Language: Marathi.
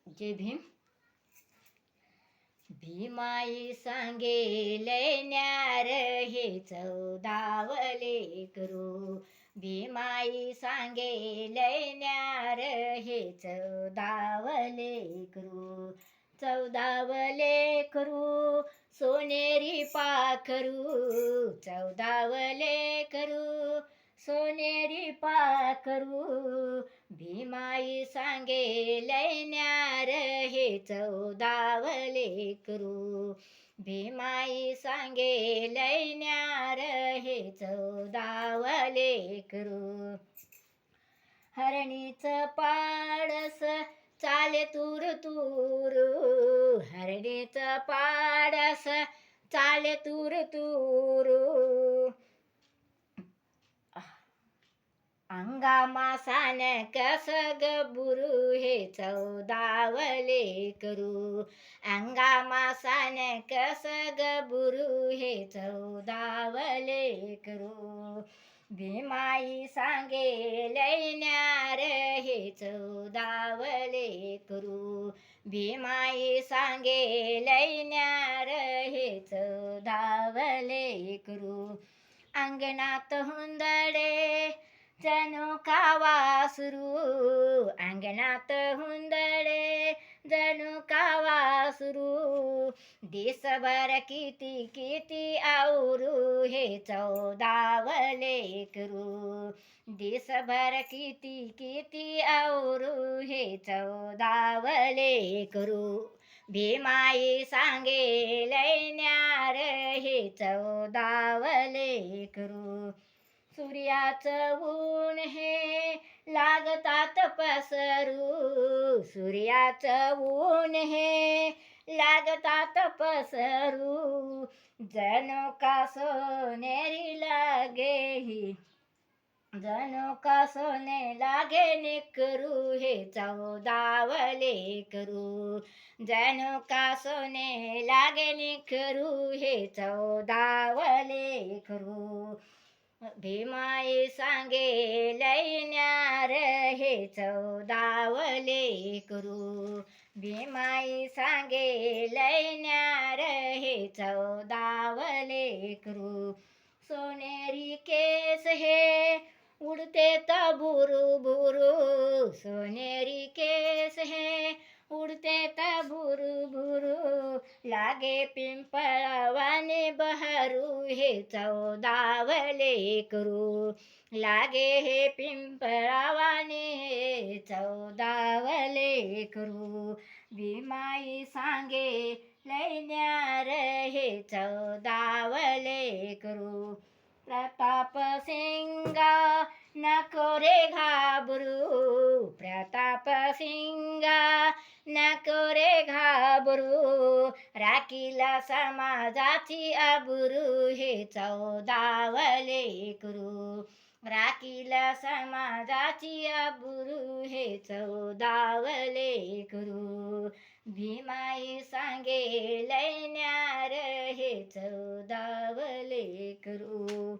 जय भीम. भीमाई सांगे लय न्यार हे 14वले करू. भीमाई सांगे लय न्यार हे 14वले करू. 14वले करू सोनेरी पाखरू. 14वले करू सोनेरी पाखरू. भीमाई सांगे लय न्यार हे 14वले करू. भीमाई सांगे लय न्यार हे 14वले करू. हरणीचं पाडस चाले तूर तूर. हरणीचं पाडस चाले तूर तूर. अंगामासान कस गबुरू हे 14वले करू. अंगामासान कस गबुरू हे 14वले करू. भीमाई सांगे लय न्यार हे 14वले करू. भीमाई सांगे लय न्यार हे 14वले करू. अंगणात हुंदडे जणू का वासरू. अंगणात हुंदडे जणू का वासरू. दिसभर किती किती आवरू हे 14वले करू. दिसभर किती किती आवरू हे 14वले करू. भीमाई सांगे लय न्यार हे 14वले करू. सूर्याचं ऊन हे लागतात पसरू. सूर्याचं ऊन हे लागतात पसरू. जणू का सोनेरी लागे ही जणू का सोने लागे निकरू हे 14वले करू. जणू का सोने लागे निकरू हे 14वले करू. भीमाई सांगे लय न्यार हे 14वले करू. भीमाई सांगे लय न्यार हे 14वले करू. सोनेरी केस हे उडते त बुरू बुरू. सोनेरी केस हे उडते त बुरू बुरू. लागे पिंपळावाने बहरू हे 14वले करू. लागे हे पिंपळावाने 14वले करू. भीमाई सांगे लय न्यार हे 14वले करू. प्रताप सिंगा नको रे घाबरू. प्रताप सिंगा नको रे घाबरू. राखीला समाजाची आबरू हे 14वले करू. राखीला समाजाची आबरू हे 14वले करू. भीमाई सांगे लय न्यार हे 14वले करू.